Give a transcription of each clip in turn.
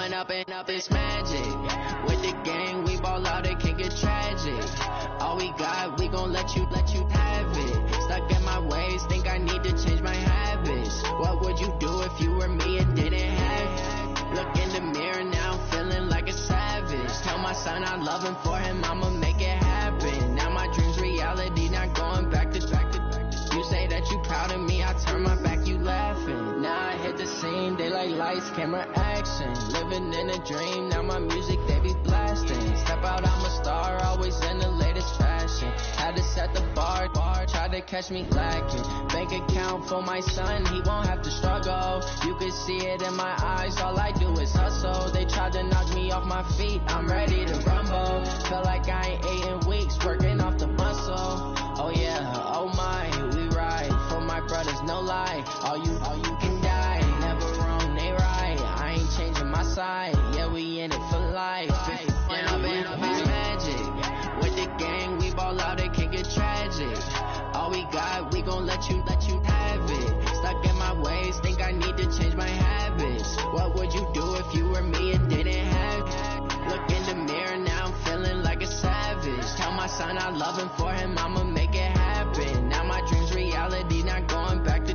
Blowing up and up, it's magic. With the gang, we ball out, it can get tragic. All we got, we gon' let you have it. Stuck in my ways, think I need to change my habits. What would you do if you were me and didn't have it? Look in the mirror now, I'm feeling like a savage. Tell my son I love him, for him I'ma make it happen. Now my dream's reality, not going back to. You say that you proud of me, I turn my back, you laughing. Now I hit the scene, they like lights, camera, action. Living in a dream, now my music they be blasting. Step out, I'm a star, always in the latest fashion. Had to set the bar, tried to catch me lacking. Bank account for my son, he won't have to struggle. You can see it in my eyes, all I do is hustle. They tried to knock me off my feet, I'm ready to rumble. Feel like I ain't ate in weeks, working off the muscle. Oh yeah, oh my, we ride for my brothers, no lie. All you can die, never wrong, they right. I ain't changing my side, yeah, we in it for life. And up it's magic. With the gang, we ball out, it can get tragic. All we got, we gon' let you have it. Stuck in my ways, think I need to change my habits. What would you do if you were me and didn't have it? Look in the mirror, now I'm feeling like a savage. Tell my son I love him, for him I'ma make it happen. Now my dream's reality, not going back to.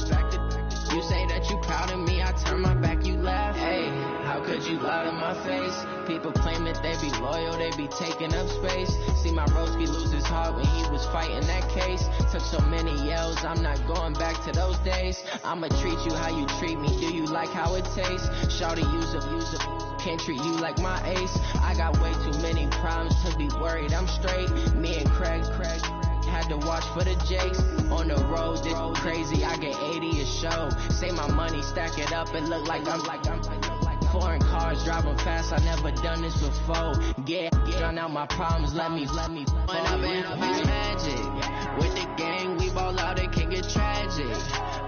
You say that you proud of me, I turn my back, you laugh. Hey, how could you lie to my face? People claim that they be loyal, they be taking up space. See my broski lose his heart when he was fighting that case. Took so many yells, I'm not going back to those days. I'ma treat you how you treat me, do you like how it tastes? Shawty, use up, can't treat you like my ace. I got way too many problems to be worried, I'm straight. Me and Craig had to watch for the Jakes. On the road, this crazy, I get 80 a show. Say my money, stack it up, it look like I'm foreign cars, driving fast, I never done this before. Drown out my problems, let me fall. And up it's magic. With the gang, we ball out, it can get tragic.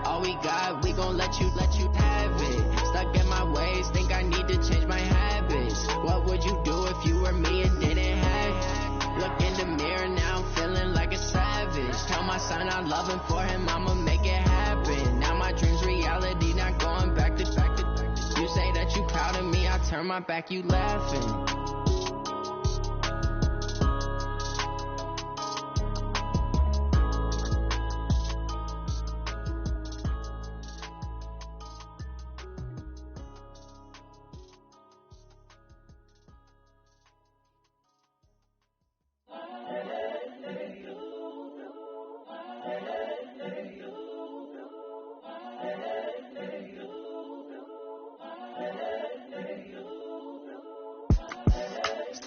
All we got, we gon' let you have it. Stuck in my ways, think I need to change my habits. What would you do if you were me and didn't have it? Look in the mirror, now I'm feeling like a savage. Tell my son I love him, for him I'ma make it happen. Now my dream's reality, not going back to. You say that you proud of me, I turn my back, you laughing.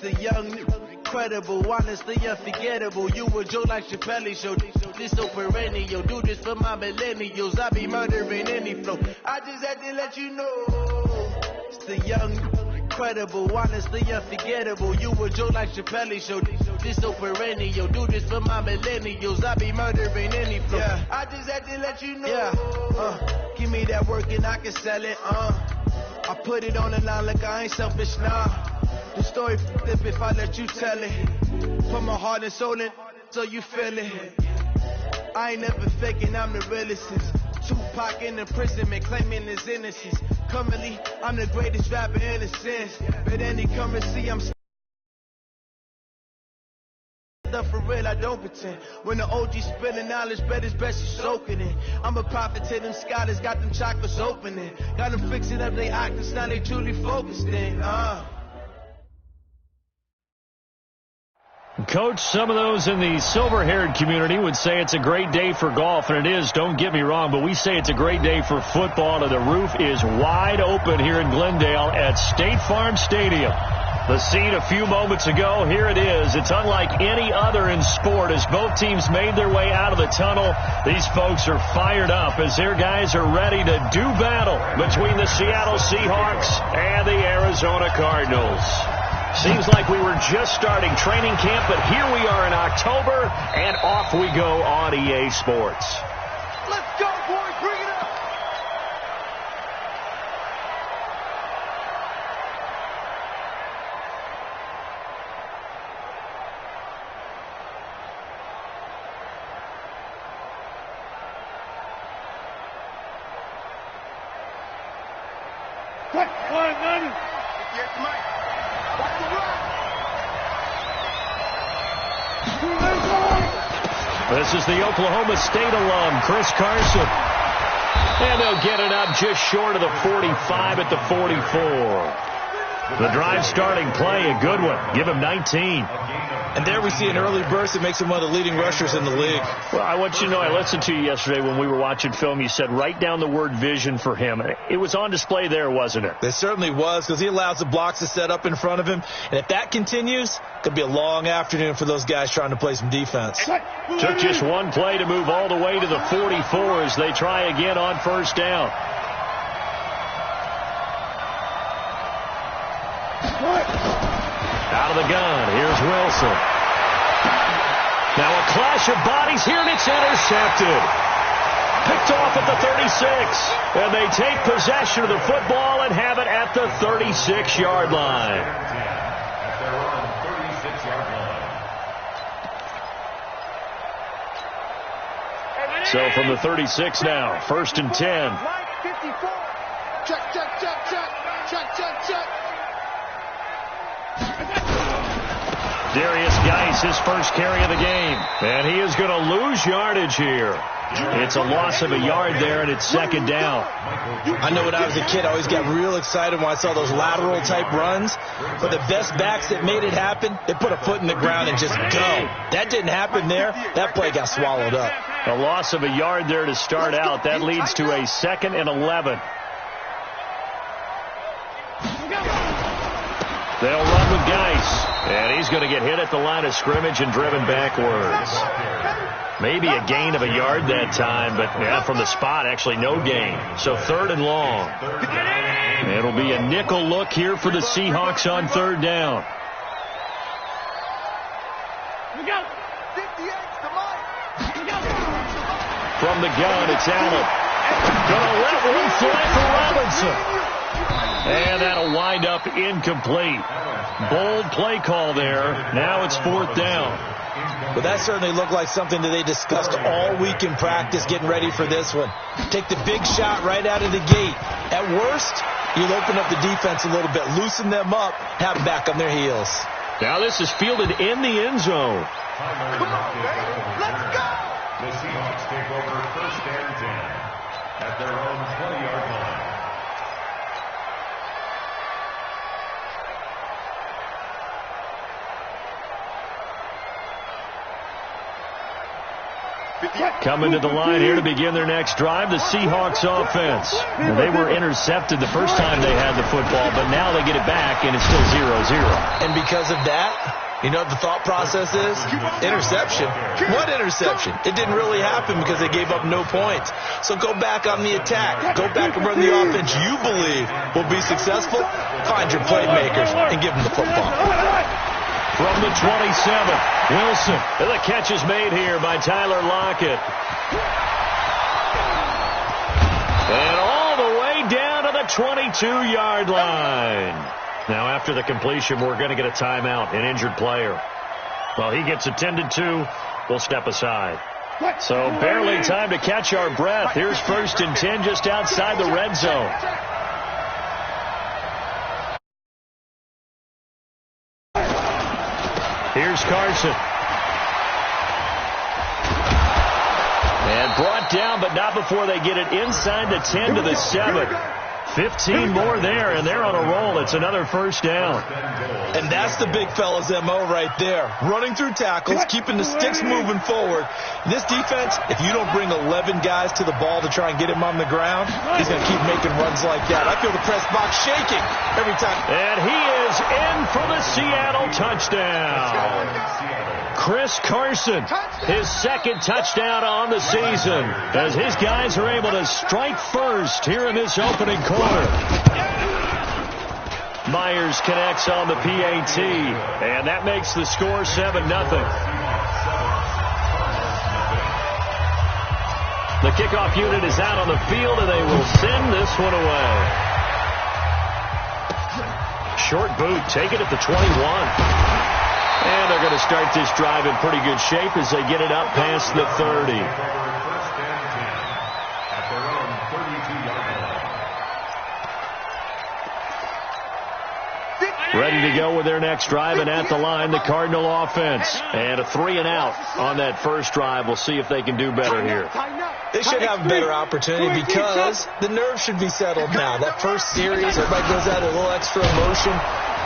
The young, incredible, honestly unforgettable. You a Joe like Chappelle show. This so perennial. Do this for my millennials. I be murdering any flow. I just had to let you know. It's the young, incredible, honestly unforgettable. You a Joe like Chappelle show. This so perennial. Do this for my millennials. I be murdering any flow. Yeah. I just had to let you know. Yeah. Give me that work and I can sell it. I put it on the line like I ain't selfish, nah. The story flip if I let you tell it. Put my heart and soul in so you feel it. I ain't never faking, I'm the realest. Tupac in imprisonment, claiming his innocence. Currently, I'm the greatest rapper in a sense. But any currency, I'm for real, I don't pretend. When the OG spilling knowledge, bet it's best you soaking it. I'm a prophet to them scholars, got them chakras opening. Got them fixing up they octaves, now they truly focused in. Coach, some of those in the silver-haired community would say it's a great day for golf, and it is, don't get me wrong, but we say it's a great day for football, and the roof is wide open here in Glendale at State Farm Stadium. The scene a few moments ago, here it is. It's unlike any other in sport as both teams made their way out of the tunnel. These folks are fired up as their guys are ready to do battle between the Seattle Seahawks and the Arizona Cardinals. Seems like we were just starting training camp, but here we are in October, and off we go on EA Sports. Let's go, boys. Bring it up. Quick, 190. This is the Oklahoma State alum, Chris Carson. And they'll get it up just short of the 45 at the 44. The drive starting play, a good one. Give him 19. And there we see an early burst that makes him one of the leading rushers in the league. Well, I want you to know, I listened to you yesterday when we were watching film. You said write down the word vision for him. It was on display there, wasn't it? It certainly was, because he allows the blocks to set up in front of him. And if that continues, it could be a long afternoon for those guys trying to play some defense. Took just one play to move all the way to the 44 as they try again on first down. Out of the gun, here's Wilson. Now a clash of bodies here, and it's intercepted. Picked off at the 36. And they take possession of the football and have it at the 36-yard line. So from the 36 now, 1st and 10. Check. Darius Geis, his first carry of the game. And he is going to lose yardage here. It's a loss of a yard there, and it's 2nd down. I know when I was a kid, I always got real excited when I saw those lateral-type runs. But the best backs that made it happen, they put a foot in the ground and just go. That didn't happen there. That play got swallowed up. A loss of a yard there to start out. That leads to a 2nd and 11. They'll run with Geis. And he's going to get hit at the line of scrimmage and driven backwards. Maybe a gain of a yard that time, but yeah, from the spot, actually no gain. So 3rd and long. It'll be a nickel look here for the Seahawks on 3rd down. From the gun, it's Allen. Gonna let one fly for Robinson. And that'll wind up incomplete. Bold play call there. Now it's 4th down. But that certainly looked like something that they discussed all week in practice getting ready for this one. Take the big shot right out of the gate. At worst, you'll open up the defense a little bit, loosen them up, have them back on their heels. Now this is fielded in the end zone. Come on, baby. Let's go. The Seahawks take over 1st and 10 at their own 20-yard line. Coming to the line here to begin their next drive, the Seahawks offense. Well, they were intercepted the first time they had the football, but now they get it back, and it's still 0-0. And because of that, you know what the thought process is? Interception. What interception? It didn't really happen because they gave up no points. So go back on the attack. Go back and run the offense you believe will be successful. Find your playmakers and give them the football. From the 27, Wilson. And the catch is made here by Tyler Lockett. And all the way down to the 22-yard line. Now, after the completion, we're going to get a timeout, an injured player. Well, he gets attended to. We'll step aside. So barely time to catch our breath. Here's 1st and 10 just outside the red zone. Here's Carson. And brought down, but not before they get it inside the 10 to the 7. 15 more there, and they're on a roll. It's another 1st down. And that's the big fella's M.O. right there. Running through tackles, keeping the sticks moving forward. This defense, if you don't bring 11 guys to the ball to try and get him on the ground, he's going to keep making runs like that. I feel the press box shaking every time. And he is in for the Seattle touchdown. Chris Carson, his 2nd touchdown on the season, as his guys are able to strike first here in this opening quarter. Myers connects on the PAT, and that makes the score 7-0. The kickoff unit is out on the field, and they will send this one away. Short boot, take it at the 21. And they're going to start this drive in pretty good shape as they get it up past the 30. At their own 32-yard line. ready to go with their next drive, and at the line, the Cardinal offense. And a 3-and-out on that first drive. We'll see if they can do better here. They should have a better opportunity because the nerves should be settled now. That first series, everybody goes out a little extra emotion.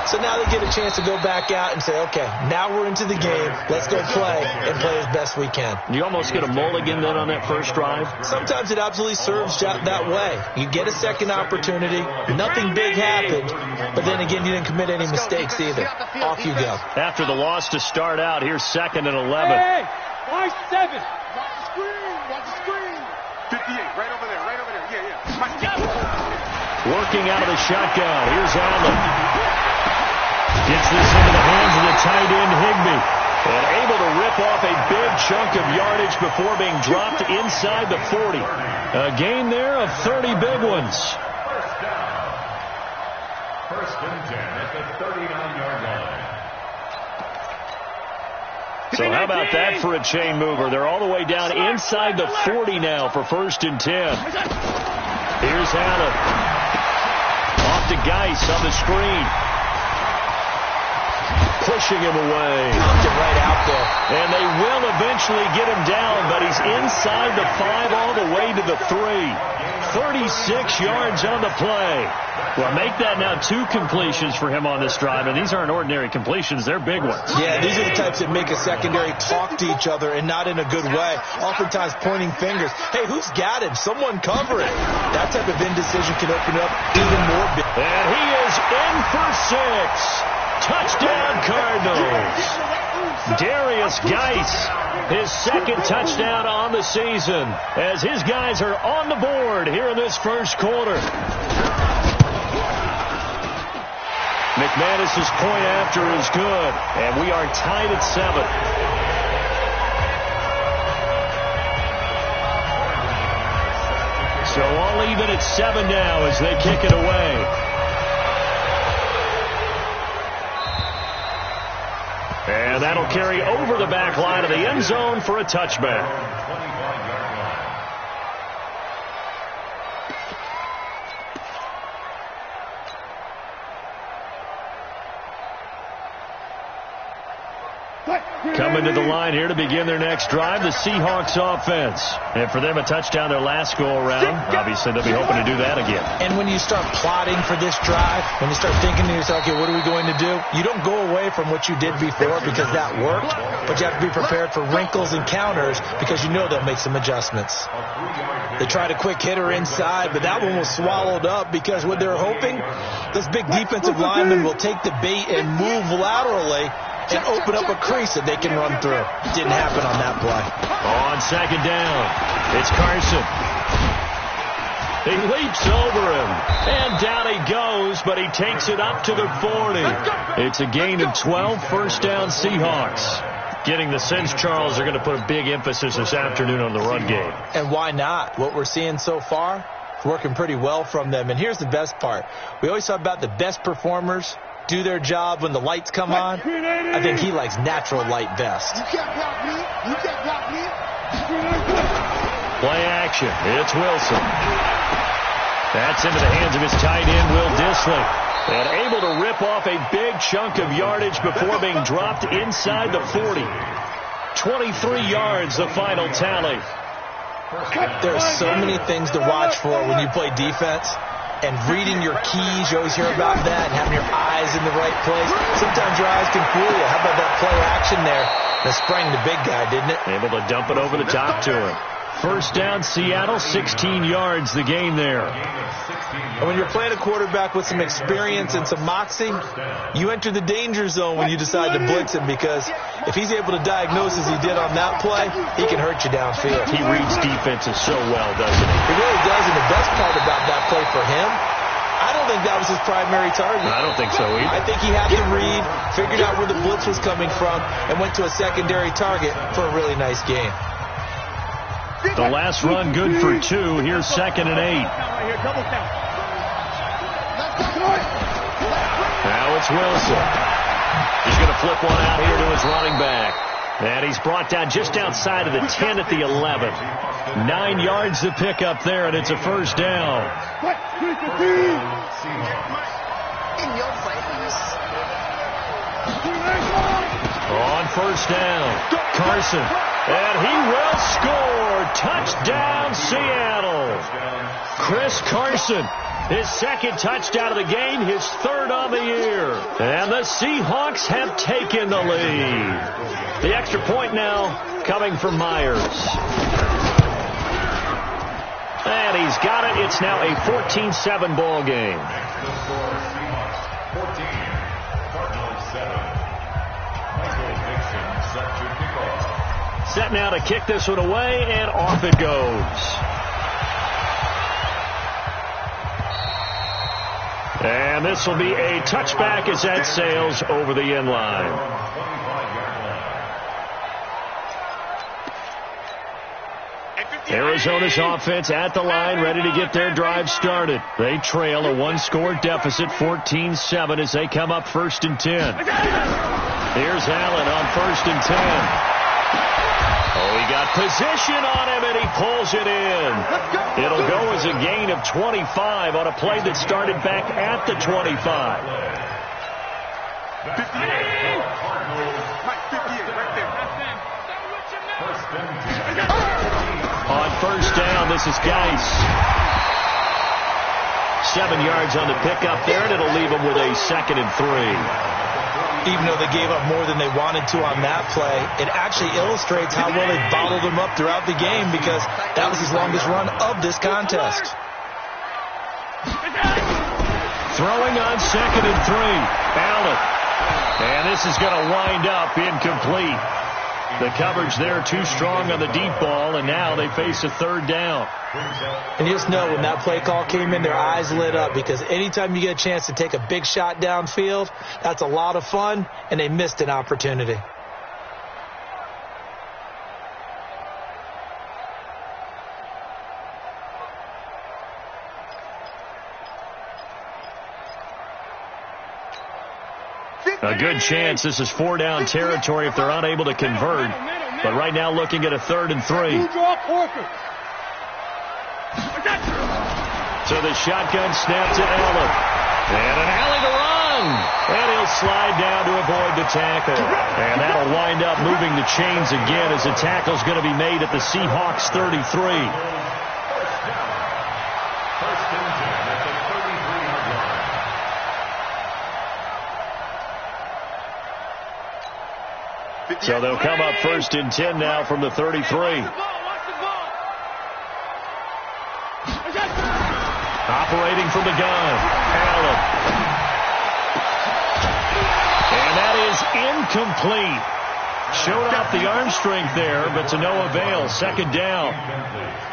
So now they get a chance to go back out and say, okay, now we're into the game. Let's go play and play as best we can. You almost get a mulligan then on that first drive? Sometimes it absolutely serves that way. You get a second opportunity. Nothing big happened. But then again, you didn't commit any mistakes either. Off you go. After the loss to start out, here's 2nd and 11. Hey, watch 7. Watch the screen. 58, right over there. Yeah. Working out of the shotgun. Here's Allen. Gets this into the hands of the tight end, Higbee. And able to rip off a big chunk of yardage before being dropped inside the 40. A gain there of 30 big ones. First and 10 at the 39-yard line. So how about that for a chain mover? They're all the way down inside the 40 now for 1st and 10. Here's Allen. Off to Geis on the screen. Pushing him away. Knocked it right out there. And they will eventually get him down, but he's inside the 5 all the way to the 3. 36 yards on the play. Well, make that now 2 completions for him on this drive, and these aren't ordinary completions. They're big ones. Yeah, these are the types that make a secondary talk to each other and not in a good way. Oftentimes pointing fingers. Hey, who's got him? Someone cover it. That type of indecision can open up even more. And he is in for 6. Touchdown, Cardinals. Darius Geis, his 2nd touchdown on the season, as his guys are on the board here in this first quarter. McManus's point after is good, and we are tied at 7. So all even at 7 now as they kick it away. And that'll carry over the back line of the end zone for a touchback. Coming to the line here to begin their next drive, the Seahawks offense. And for them, a touchdown their last go-around. Obviously, they'll be hoping to do that again. And when you start plotting for this drive, when you start thinking to yourself, okay, what are we going to do? You don't go away from what you did before because that worked, but you have to be prepared for wrinkles and counters because you know they'll make some adjustments. They tried a quick hitter inside, but that one was swallowed up because what they're hoping, those big defensive linemen will take the bait and move laterally and open up a crease that they can run through. It didn't happen on that play. On 2nd down, it's Carson. He leaps over him, and down he goes, but he takes it up to the 40. It's a gain of 12, 1st down Seahawks. Getting the sense, Charles, they're going to put a big emphasis this afternoon on the run game. And why not? What we're seeing so far, it's working pretty well from them. And here's the best part. We always talk about the best performers do their job when the lights come on. I think he likes natural light best. You can't block me. Play action. It's Wilson. That's into the hands of his tight end, Will Dissly. And able to rip off a big chunk of yardage before being dropped inside the 40. 23 yards, the final tally. There are so many things to watch for when you play defense. And reading your keys, you always hear about that, and having your eyes in the right place. Sometimes your eyes can fool you. How about that play action there that sprang the big guy, didn't it? Able to dump it over the top to him. 1st down, Seattle, 16 yards, the gain there. And when you're playing a quarterback with some experience and some moxie, you enter the danger zone when you decide to blitz him because if he's able to diagnose as he did on that play, he can hurt you downfield. He reads defenses so well, doesn't he? He really does, and the best part about that play for him, I don't think that was his primary target. I don't think so either. I think he had to read, figured out where the blitz was coming from, and went to a secondary target for a really nice game. The last run good for 2. Here's 2nd and 8. Now it's Wilson. He's going to flip one out here to his running back. And he's brought down just outside of the 10 at the 11. 9 yards to pick up there, and it's a 1st down. In your face. On first down, Carson. And he will score. Touchdown, Seattle. Chris Carson. His second touchdown of the game, his third on the year. And the Seahawks have taken the lead. The extra point now coming from Myers. And he's got it. It's now a 14-7 ball game. Set now to kick this one away, and off it goes. And this will be a touchback as that sails over the end line. Arizona's offense at the line, ready to get their drive started. They trail a one-score deficit, 14-7, as they come up 1st and 10. Here's Allen on 1st and 10. Oh, he got position on him, and he pulls it in. It'll go as a gain of 25 on a play that started back at the 25. 58, on first down, this is Geis. 7 yards on the pickup there, and it'll leave him with a 2nd and 3. Even though they gave up more than they wanted to on that play, it actually illustrates how well they bottled them up throughout the game, because that was his longest run of this contest. Throwing on 2nd and 3. Allen. And this is going to wind up incomplete. The coverage there too strong on the deep ball, and now they face a 3rd down. And you just know when that play call came in, their eyes lit up, because anytime you get a chance to take a big shot downfield, that's a lot of fun, and they missed an opportunity. A good chance this is 4-down territory if they're unable to convert. But right now looking at a 3rd and 3. So the shotgun snap to Allen. And an alley to run. And he'll slide down to avoid the tackle. And that'll wind up moving the chains again as the tackle's going to be made at the Seahawks 33. So they'll come up 1st and 10 now from the 33. Operating from the gun, Allen. And that is incomplete. Showed off the arm strength there, but to no avail. 2nd down.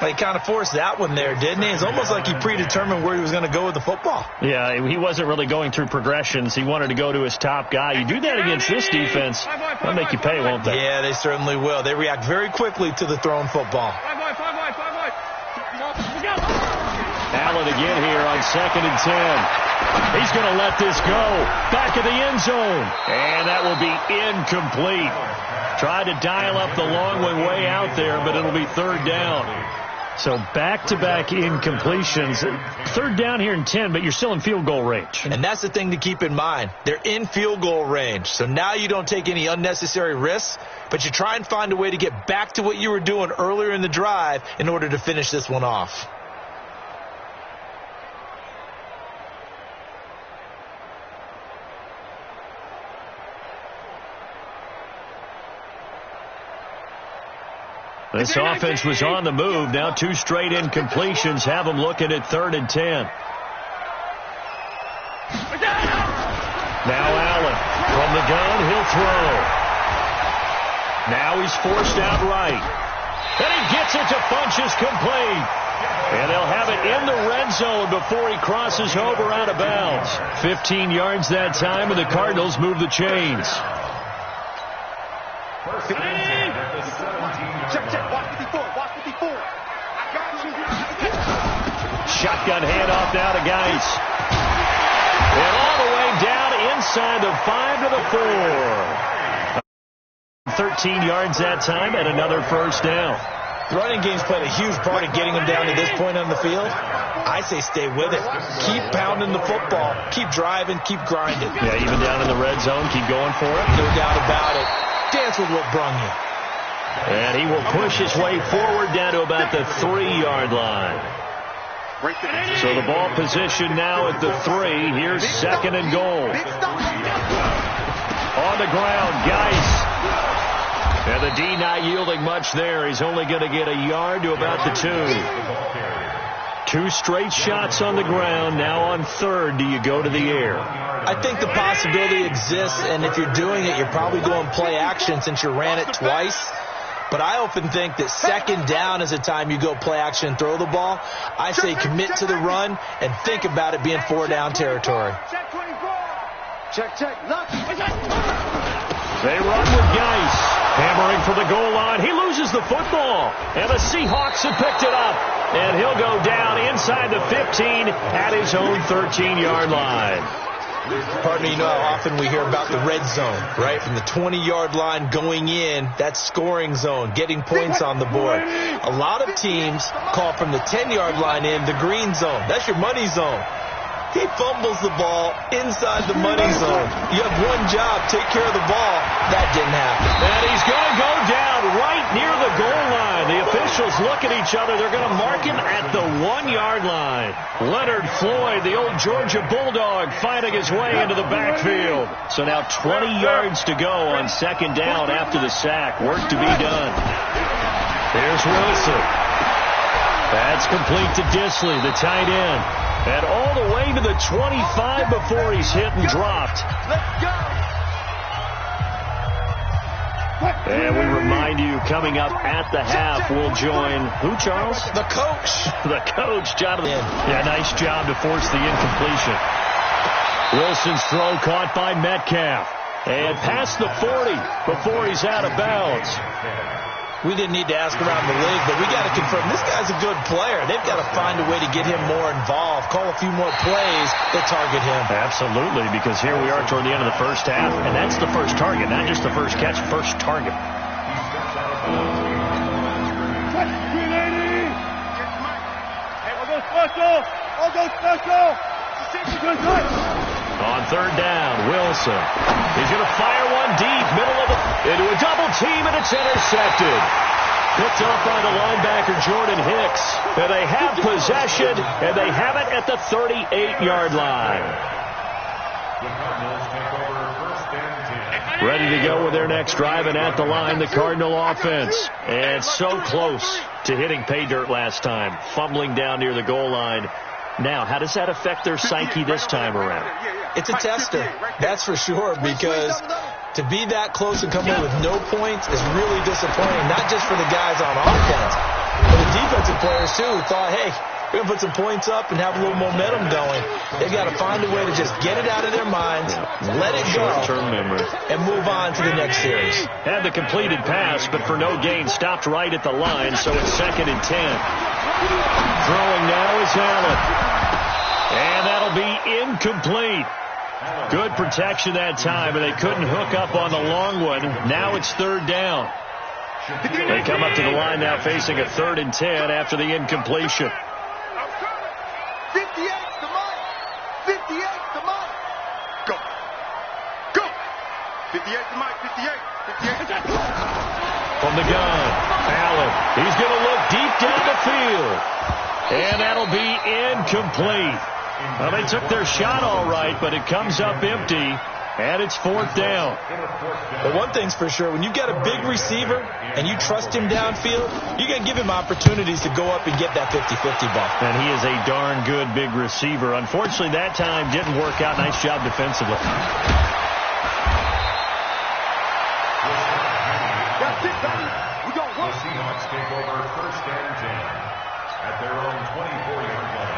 Well, he kind of forced that one there, didn't he? It's almost like he predetermined where he was going to go with the football. Yeah, he wasn't really going through progressions. He wanted to go to his top guy. You do that against this defense, they'll make you pay, won't they? Yeah, they certainly will. They react very quickly to the thrown football. Allen again here on 2nd and 10. He's going to let this go. Back of the end zone. And that will be incomplete. Tried to dial up the long one way out there, but it'll be 3rd down. So back-to-back incompletions. 3rd down here and 10, but you're still in field goal range. And that's the thing to keep in mind. They're in field goal range. So now you don't take any unnecessary risks, but you try and find a way to get back to what you were doing earlier in the drive in order to finish this one off. This offense was on the move. Now 2 straight incompletions have them looking at 3rd and 10. Now Allen from the gun. He'll throw. Now he's forced out right. And he gets it to Funchess complete. And they'll have it in the red zone before he crosses over out of bounds. 15 yards that time, and the Cardinals move the chains. Shotgun handoff now to Geis. And all the way down inside the 5 to the 4. 13 yards that time and another 1st down. Running game's played a huge part in getting them down to this point on the field. I say stay with it. Keep pounding the football. Keep driving. Keep grinding. Yeah, even down in the red zone, keep going for it. No doubt about it. Dance with what brung you. And he will push his way forward down to about the 3-yard line. So the ball position now at the 3. Here's 2nd and goal. On the ground, Geis. And the D not yielding much there. He's only going to get a yard to about the 2. 2 straight shots on the ground. Now on 3rd, do you go to the air? I think the possibility exists, and if you're doing it, you're probably going play action since you ran it twice. But I often think that 2nd down is a time you go play action and throw the ball. I say commit to the run and think about it being 4-down territory. Check. They run with Geis. Hammering for the goal line. He loses the football. And the Seahawks have picked it up. And he'll go down inside the 15 at his own 13-yard line. Pardon me, you know how often we hear about the red zone, right? From the 20-yard line going in, that's scoring zone, getting points on the board. A lot of teams call from the 10-yard line in the green zone. That's your money zone. He fumbles the ball inside the money zone. You have one job, take care of the ball. That didn't happen. And he's going to go down right near the goal line. The officials look at each other. They're going to mark him at the 1-yard line. Leonard Floyd, the old Georgia Bulldog, fighting his way into the backfield. So now 20 yards to go on 2nd down after the sack. Work to be done. There's Wilson. That's complete to Disley, the tight end. And all the way to the 25 before he's hit and dropped. And we remind you, coming up at the half, we'll join who, Charles? The coach. The coach, Jonathan. Yeah, nice job to force the incompletion. Wilson's throw caught by Metcalf. And past the 40 before he's out of bounds. We didn't need to ask around the league, but we got to confirm this guy's a good player. They've got to find a way to get him more involved, call a few more plays that target him. Absolutely, because here we are toward the end of the first half, and that's the first target, not just the first catch, first target. On 3rd down, Wilson. He's going to fire one deep, middle of into a double team, and it's intercepted. Picked up by the linebacker, Jordan Hicks. And they have possession, and they have it at the 38-yard line. Ready to go with their next drive, and at the line, the Cardinal offense. And so close to hitting pay dirt last time, fumbling down near the goal line. Now, how does that affect their psyche this time around? It's a tester, that's for sure, because to be that close and come in with no points is really disappointing, not just for the guys on offense, but the defensive players, too, who thought, hey, we're going to put some points up and have a little momentum going. They've got to find a way to just get it out of their minds, let it go, short-term memory, and move on to the next series. Had the completed pass, but for no gain, stopped right at the line, so it's 2nd and 10. Throwing now is Allen. And that'll be incomplete. Good protection that time, but they couldn't hook up on the long one. Now it's 3rd down. They come up to the line now facing a 3rd and 10 after the incompletion. 58 to Mike. 58 to Mike. Go. 58 to Mike. 58. From the gun, Allen. He's going to look deep down the field. And that'll be incomplete. Well, they took their shot all right, but it comes up empty, and it's 4th down. But one thing's for sure, when you've got a big receiver and you trust him downfield, you're going to give him opportunities to go up and get that 50-50 ball. And he is a darn good big receiver. Unfortunately, that time didn't work out. Nice job defensively. That's it, baby. We got one. The Seahawks take over 1st and 10 at their own 24-yard line.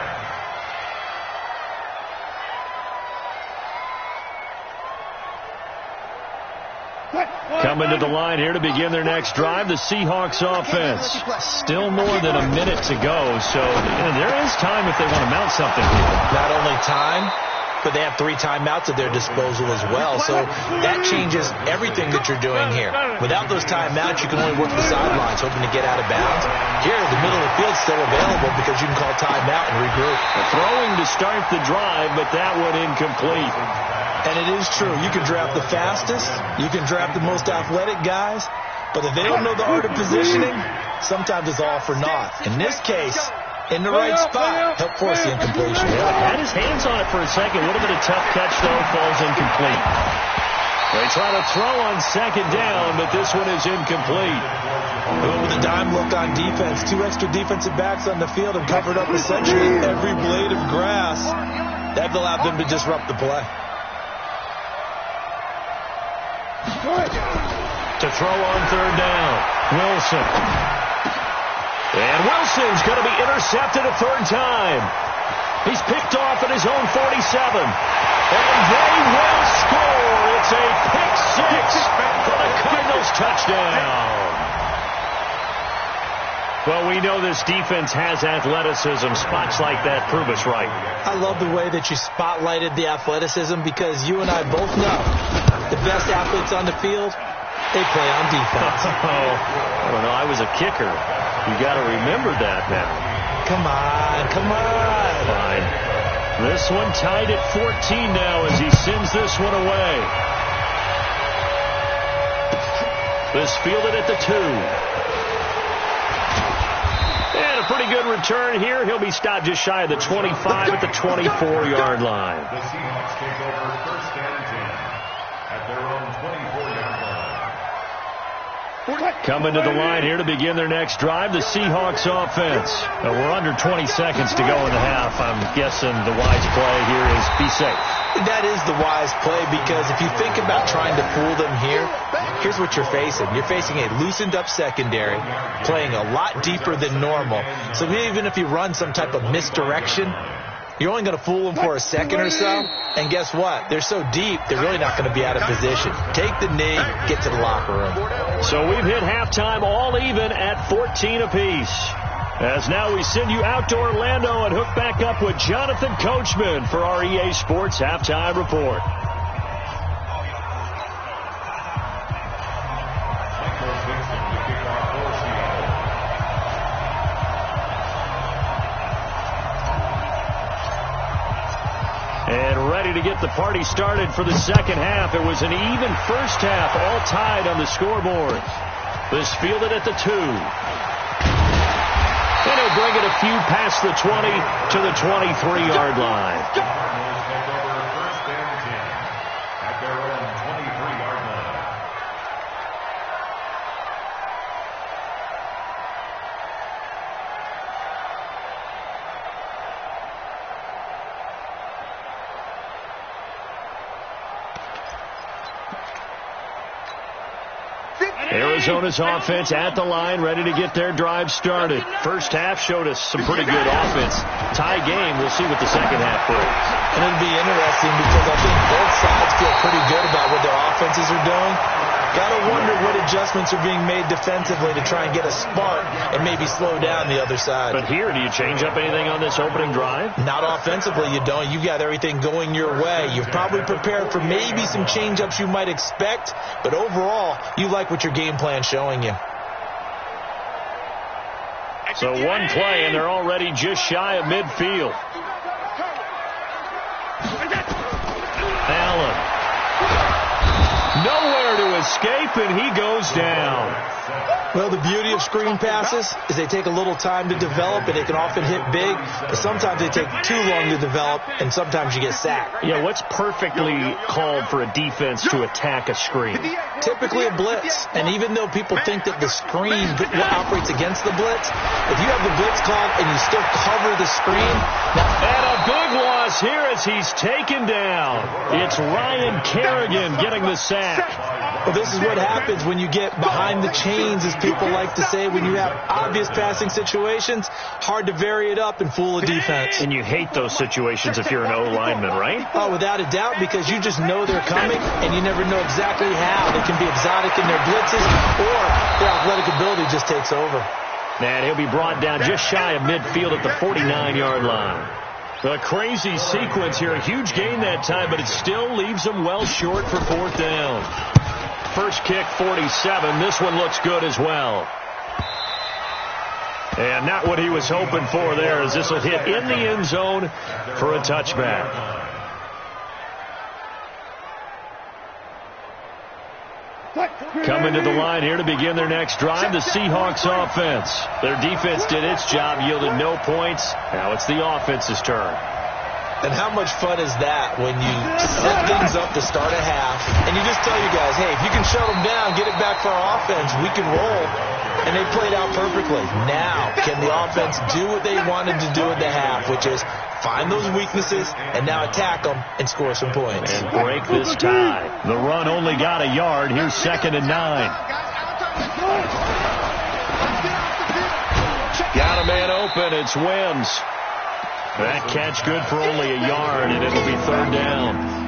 Coming to the line here to begin their next drive, the Seahawks offense. Still more than a minute to go, so there is time if they want to mount something here. Not only time, but they have 3 timeouts at their disposal as well. So that changes everything that you're doing here. Without those timeouts, you can only work the sidelines, hoping to get out of bounds. Here, the middle of the field's still available because you can call timeout and regroup. Throwing to start the drive, but that one incomplete. And it is true. You can draft the fastest. You can draft the most athletic guys. But if they don't know the art of positioning, sometimes it's all for naught. In this case, in the right spot, help force the incompletion. Yeah, had his hands on it for a second. A little bit of tough catch, though, falls incomplete. They try to throw on second down, but this one is incomplete. With a dime look on defense, 2 extra defensive backs on the field and covered up essentially every blade of grass. That allowed them to disrupt the play. To throw on third down, Wilson. And Wilson's going to be intercepted a third time. He's picked off at his own 47. And they will score. It's a pick 6 for the Cardinals touchdown. Well, we know this defense has athleticism. Spots like that prove us right. I love the way that you spotlighted the athleticism because you and I both know the best athletes on the field, they play on defense. I don't know. I was a kicker. You got to remember that now. Come on. Fine. This one tied at 14 now as he sends this one away. This fielded at the 2. And a pretty good return here. He'll be stopped just shy of the 25 at the 24-yard line. The Seahawks take over first and 10 at their own 24-yard line. Coming to the line here to begin their next drive, the Seahawks offense. We're under 20 seconds to go in the half. I'm guessing the wise play here is be safe. That is the wise play because if you think about trying to fool them here, here's what you're facing. You're facing a loosened up secondary, playing a lot deeper than normal. So even if you run some type of misdirection, you're only going to fool them for a second or so. And guess what? They're so deep, they're really not going to be out of position. Take the knee, get to the locker room. So we've hit halftime all even at 14 apiece. As now we send you out to Orlando and hook back up with Jonathan Coachman for our EA Sports Halftime Report. And ready to get the party started for the second half. It was an even first half, all tied on the scoreboard. This fielded at the 2. And he'll bring it a few past the 20 to the 23-yard line. Cardinals take over first and 10 at their own 23-yard line. Arizona's offense at the line, ready to get their drive started. First half showed us some pretty good offense. Tie game, we'll see what the second half brings. And it'll be interesting because I think both sides feel pretty good about what their offenses are doing. Gotta wonder what adjustments are being made defensively to try and get a spark and maybe slow down the other side. But here, do you change up anything on this opening drive? Not offensively, you don't. You've got everything going your way. You've probably prepared for maybe some change-ups you might expect, but overall, you like what your game plan's showing you. So one play, and they're already just shy of midfield. Allen. Nowhere to escape, and he goes down. Well, the beauty of screen passes is they take a little time to develop, and they can often hit big, but sometimes they take too long to develop, and sometimes you get sacked. Yeah, what's perfectly called for a defense to attack a screen? Typically a blitz, and even though people think that the screen operates against the blitz, if you have the blitz called and you still cover the screen. And a big loss here as he's taken down. It's Ryan Kerrigan getting the sack. Well, this is what happens when you get behind the chains, as people like to say. When you have obvious passing situations, hard to vary it up and fool a defense. And you hate those situations if you're an O-lineman, right? Oh, without a doubt, because you just know they're coming, and you never know exactly how. They can be exotic in their blitzes, or their athletic ability just takes over. And he'll be brought down just shy of midfield at the 49-yard line. A crazy sequence here. A huge gain that time, but it still leaves them well short for fourth down. First kick, 47. This one looks good as well. And not what he was hoping for there, as this will hit in the end zone for a touchback. Coming to the line here to begin their next drive, the Seahawks offense. Their defense did its job, yielded no points. Now it's the offense's turn. And how much fun is that when you set things up to start a half, and you just tell you guys, hey, if you can shut them down, get it back for our offense, we can roll. And they played out perfectly. Now, can the offense do what they wanted to do at the half, which is find those weaknesses and now attack them and score some points. And break this tie. The run only got a yard. Here's 2nd and 9. Got a man open. It's Wims. That catch good for only a yard, and it'll be 3rd down.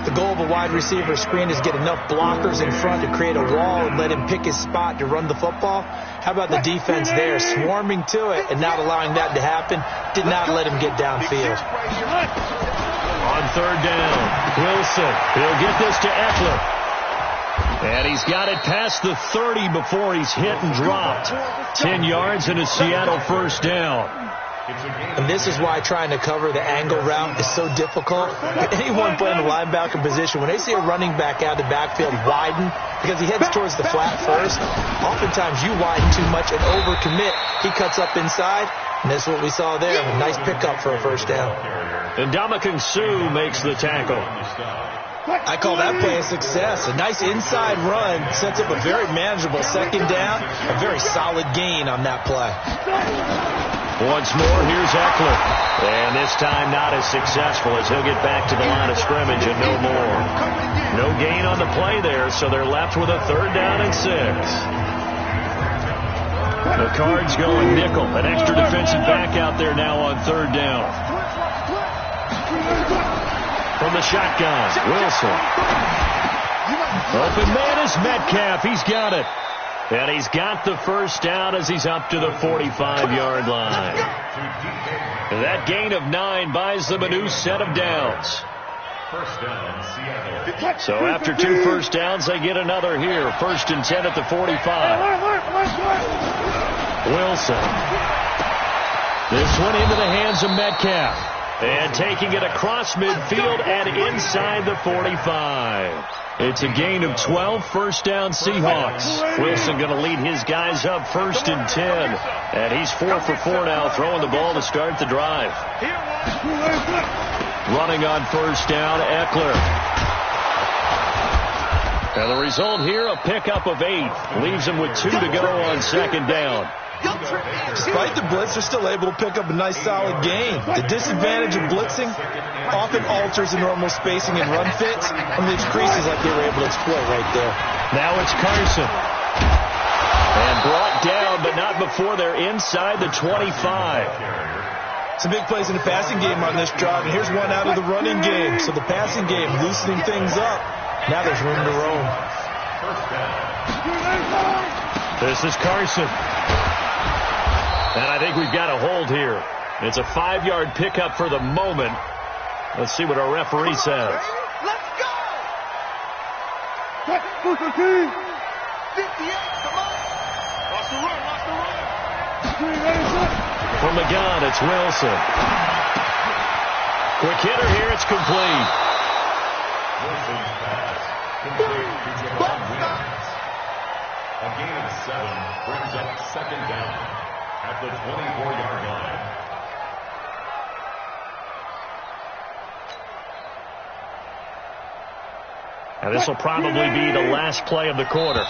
The goal of a wide receiver screen is get enough blockers in front to create a wall and let him pick his spot to run the football. How about the defense there, swarming to it and not allowing that to happen? Did not let him get downfield. On 3rd down, Wilson. He'll get this to Eckler. And he's got it past the 30 before he's hit and dropped. 10 yards and a Seattle first down. And this is why trying to cover the angle route is so difficult. Anyone playing the linebacker position, when they see a running back out of the backfield widen, because he heads towards the flat first, oftentimes you widen too much and overcommit. He cuts up inside, and that's what we saw there. A nice pickup for a first down. And Ndamukong Suh makes the tackle. I call that play a success. A nice inside run sets up a very manageable 2nd down. A very solid gain on that play. Once more, here's Eckler. And this time not as successful, as he'll get back to the line of scrimmage and no more. No gain on the play there, so they're left with a 3rd down and 6. The Cards going nickel. An extra defensive back out there now on 3rd down. From the shotgun, Wilson. Open man is Metcalf. He's got it. And he's got the first down as he's up to the 45-yard line. That gain of 9 buys them a new set of downs. First down, Seattle. So after 2 first downs, they get another here. 1st and 10 at the 45. Wilson. This one into the hands of Metcalf. And taking it across midfield and inside the 45. It's a gain of 12, first down Seahawks. Wilson going to lead his guys up 1st and 10. And he's 4 for 4 now, throwing the ball to start the drive. Running on 1st down, Eckler. And the result here, a pickup of 8. Leaves him with 2 to go on 2nd down. Despite the blitz, they're still able to pick up a nice solid gain. The disadvantage of blitzing often alters the normal spacing and run fits, and leaves creases like they were able to exploit right there. Now it's Carson. And brought down, but not before they're inside the 25. Some big plays in the passing game on this drive, and here's one out of the running game. So the passing game loosening things up. Now there's room to roam. This is Carson. And I think we've got a hold here. It's a 5-yard pickup for the moment. Let's see what our referee says. Let's go! 58, come on! Watch the run, watch the run! From the gun, it's Wilson. Quick hitter here, it's complete. Wilson's pass. Complete to Javon Wims. A gain of 7 brings up 2nd down at the 24-yard line. And this will probably be the last play of the quarter.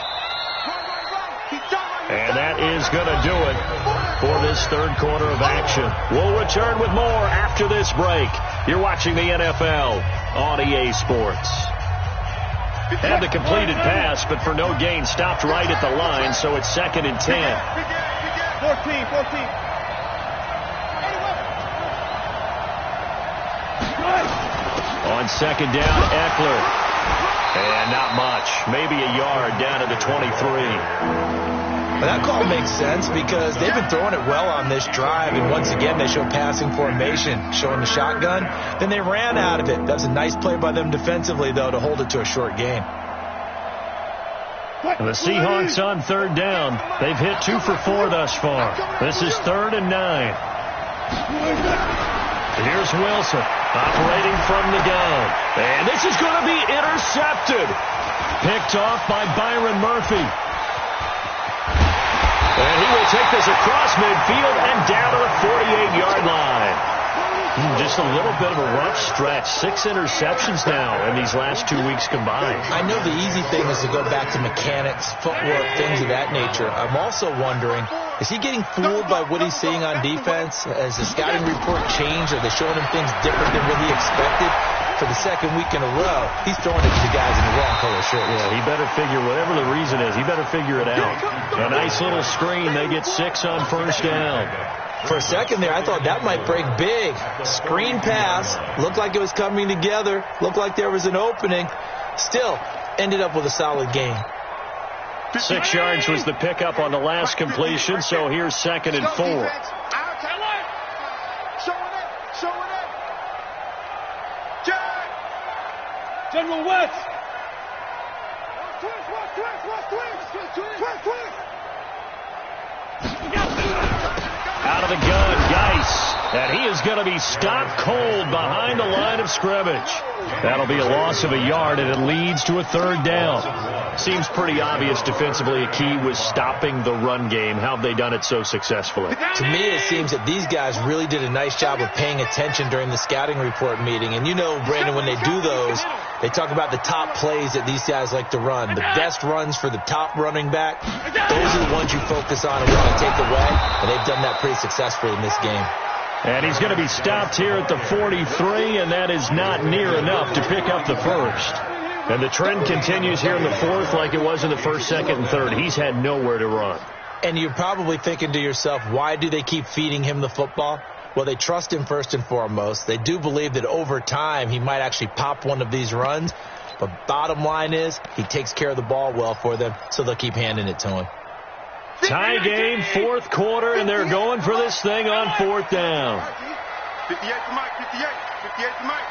And that is going to do it for this 3rd quarter of action. We'll return with more after this break. You're watching the NFL on EA Sports. Had the completed pass, but for no gain, stopped right at the line, so it's 2nd and 10. 14. On 2nd down, Eckler. And not much. Maybe a yard down to the 23. That call makes sense because they've been throwing it well on this drive, and once again they show passing formation, showing the shotgun. Then they ran out of it. That's a nice play by them defensively, though, to hold it to a short gain. And the Seahawks on third down. They've hit 2 for 4 thus far. This is 3rd and 9. Here's Wilson operating from the gun. And this is going to be intercepted. Picked off by Byron Murphy. And he will take this across midfield and down to the 48-yard line. Just a little bit of a rough stretch. 6 interceptions now in these last 2 weeks combined. I know the easy thing is to go back to mechanics, footwork, things of that nature. I'm also wondering, is he getting fooled by what he's seeing on defense? Has the scouting report changed? Are they showing him things different than what he expected? For the second week in a row, he's throwing it to the guys in the wrong color shirts. Yeah, he better figure, whatever the reason is, he better figure it out. A nice little screen. They get 6 on first down. For a second there, I thought that might break big. Screen pass. Looked like it was coming together. Looked like there was an opening. Still, ended up with a solid gain. 6 yards was the pickup on the last completion, so here's 2nd and 4. General West. Out of the gun, Geis. And he is going to be stopped cold behind the line of scrimmage. That'll be a loss of a yard, and it leads to a 3rd down. Seems pretty obvious defensively a key was stopping the run game. How have they done it so successfully? To me, it seems that these guys really did a nice job of paying attention during the scouting report meeting. And you know, Brandon, when they do those, they talk about the top plays that these guys like to run. The best runs for the top running back, those are the ones you focus on and want to take away. And they've done that pretty successfully in this game. And he's going to be stopped here at the 43, and that is not near enough to pick up the first. And the trend continues here in the 4th like it was in the 1st, 2nd, and 3rd. He's had nowhere to run. And you're probably thinking to yourself, why do they keep feeding him the football? Well, they trust him first and foremost. They do believe that over time he might actually pop one of these runs. But bottom line is he takes care of the ball well for them, so they'll keep handing it to him. Tie game, 4th quarter, and they're going for this thing on 4th down. 58 to Mike, 58 to Mike.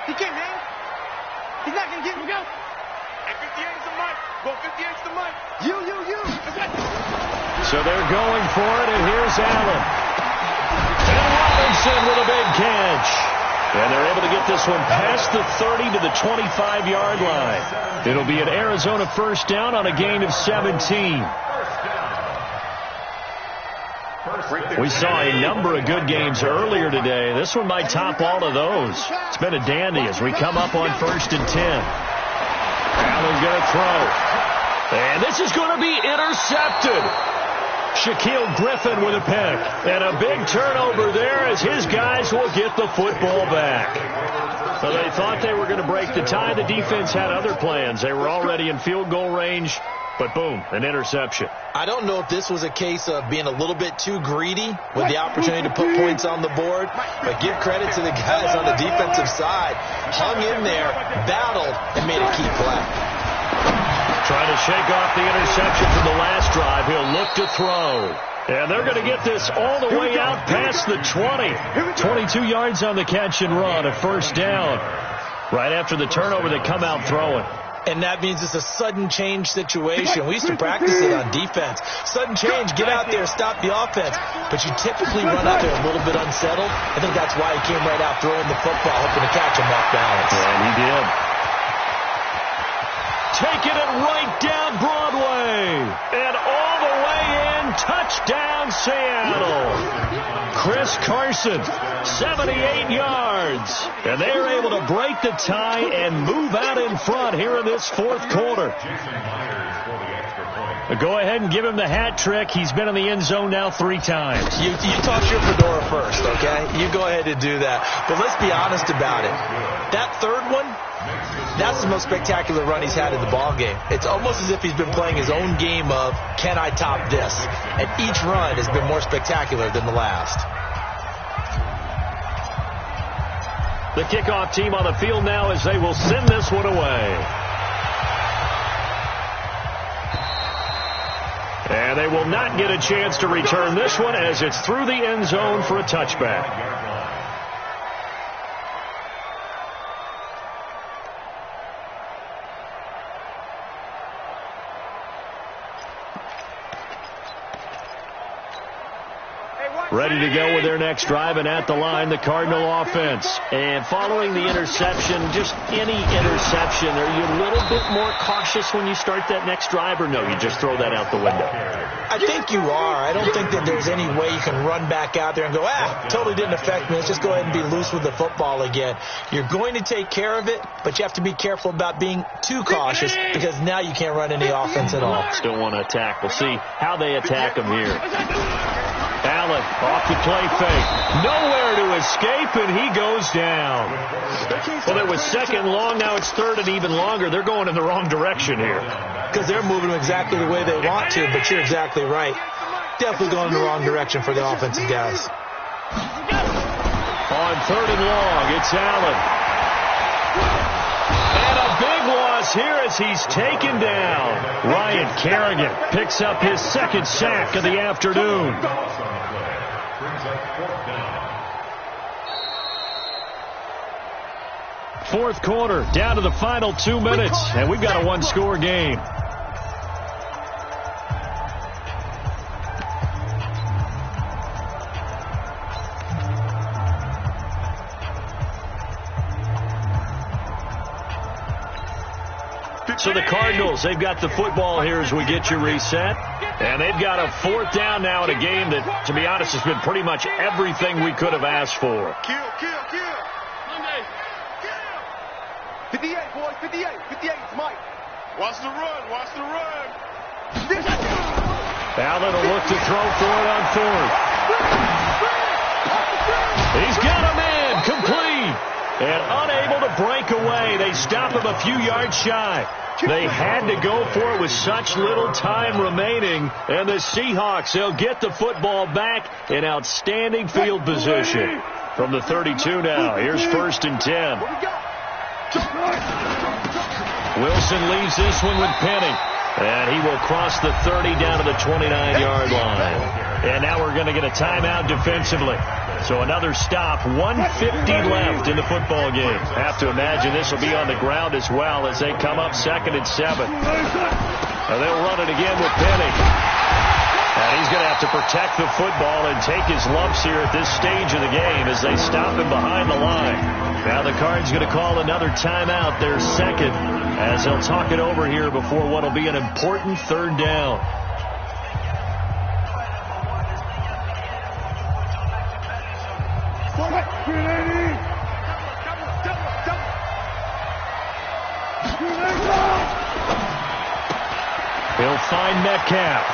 He can't hang. He's not going to get him. Go. And 58 to Mike. Go 58 to Mike. You. So they're going for it, and here's Allen. And Robinson with a big catch. And they're able to get this one past the 30 to the 25-yard line. It'll be an Arizona 1st down on a gain of 17. We saw a number of good games earlier today. This one might top all of those. It's been a dandy as we come up on 1st and 10. Allen's going to throw. And this is going to be intercepted. Shaquille Griffin with a pick. And a big turnover there as his guys will get the football back. So they thought they were going to break the tie. The defense had other plans. They were already in field goal range. But boom, an interception. I don't know if this was a case of being a little bit too greedy with the opportunity to put points on the board, but give credit to the guys on the defensive side. Hung in there, battled, and made a key play. Trying to shake off the interception from the last drive. He'll look to throw. And they're going to get this all the way out past the 20. 22 yards on the catch and run, a 1st down. Right after the turnover, they come out throwing. And that means it's a sudden change situation. We used to practice it on defense. Sudden change, get out there, stop the offense. But you typically run out there a little bit unsettled. I think that's why he came right out throwing the football, hoping to catch him off balance. And he did. Taking it right down Broadway. And all the way in. Touchdown, Seattle. Chris Carson, 78 yards. And they are able to break the tie and move out in front here in this 4th quarter. Go ahead and give him the hat trick. He's been in the end zone now 3 times. You toss your fedora first, okay? You go ahead and do that. But let's be honest about it. That 3rd one, that's the most spectacular run he's had in the ballgame. It's almost as if he's been playing his own game of, can I top this? And each run has been more spectacular than the last. The kickoff team on the field now as they will send this one away. And they will not get a chance to return this one as it's through the end zone for a touchback. Ready to go with their next drive, and at the line, the Cardinal offense. And following the interception, just any interception, are you a little bit more cautious when you start that next drive, or no, you just throw that out the window? I think you are. I don't think that there's any way you can run back out there and go, totally didn't affect me. Let's just go ahead and be loose with the football again. You're going to take care of it, but you have to be careful about being too cautious because now you can't run any offense at all. Still want to attack. We'll see how they attack him here. Allen off the play fake. Nowhere to escape, and he goes down. Well, it was second long. Now it's third and even longer. They're going in the wrong direction here. Because they're moving exactly the way they want to, but you're exactly right. Definitely going in the wrong direction for the offensive guys. On third and long, it's Allen. And a big loss here as he's taken down. Ryan Kerrigan picks up his second sack of the afternoon. Fourth quarter, down to the final 2 minutes, and we've got a one-score game. So the Cardinals, they've got the football here as we get you reset. And they've got a fourth down now in a game that, to be honest, has been pretty much everything we could have asked for. Kill. 58, boys, 58. 58, Mike. Watch the run. Allen will look to throw for it on fourth. He's got a man complete. And unable to break away. They stop him a few yards shy. They had to go for it with such little time remaining. And the Seahawks, they'll get the football back in outstanding field position. From the 32 now, here's 1st and 10. Wilson leaves this one with Penny. And he will cross the 30 down to the 29-yard line. And now we're going to get a timeout defensively. So another stop, 1:50 left in the football game. Have to imagine this will be on the ground as well as they come up 2nd and 7. And they'll run it again with Penny. And he's going to have to protect the football and take his lumps here at this stage of the game as they stop him behind the line. Now the Cards going to call another timeout, their second, as they'll talk it over here before what will be an important third down. He'll find Metcalf.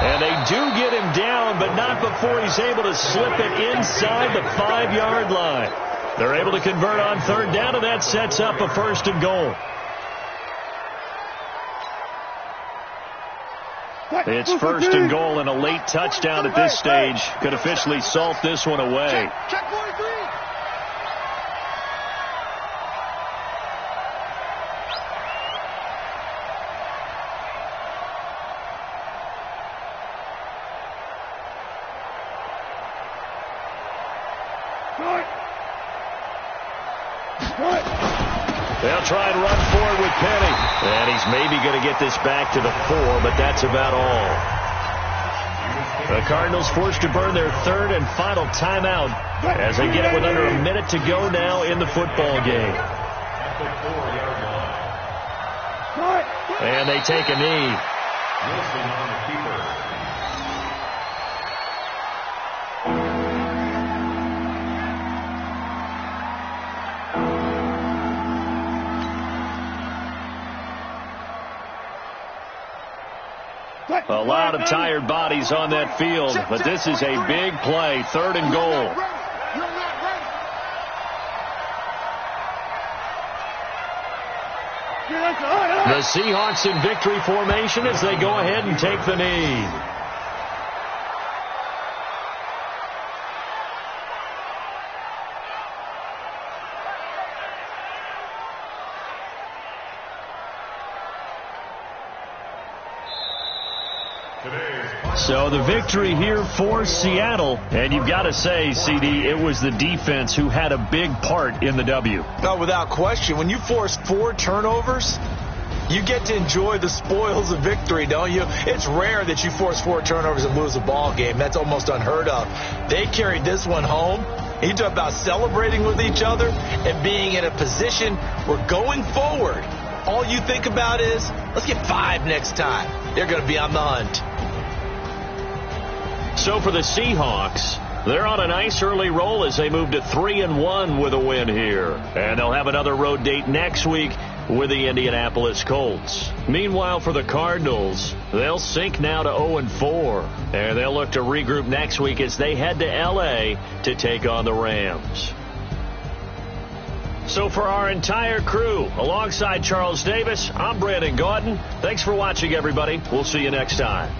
And they do get him down, but not before he's able to slip it inside the 5-yard line. They're able to convert on third down, and that sets up a 1st and goal. It's 1st and goal, and a late touchdown at this stage could officially salt this one away. Check 43. They'll try and run forward with Penny. And he's maybe going to get this back to the 4, but that's about all. The Cardinals forced to burn their third and final timeout as they get it with under a minute to go now in the football game. And they take a knee. A lot of tired bodies on that field, but this is a big play, 3rd and goal. The Seahawks in victory formation as they go ahead and take the knee. So the victory here for Seattle. And you've got to say, CD, it was the defense who had a big part in the W. No, without question. When you force 4 turnovers, you get to enjoy the spoils of victory, don't you? It's rare that you force 4 turnovers and lose a ball game. That's almost unheard of. They carried this one home. You talk about celebrating with each other and being in a position where going forward, all you think about is, let's get 5 next time. They're going to be on the hunt. So for the Seahawks, they're on a nice early roll as they move to 3-1 with a win here. And they'll have another road date next week with the Indianapolis Colts. Meanwhile, for the Cardinals, they'll sink now to 0-4. And they'll look to regroup next week as they head to L.A. to take on the Rams. So for our entire crew, alongside Charles Davis, I'm Brandon Gaudin. Thanks for watching, everybody. We'll see you next time.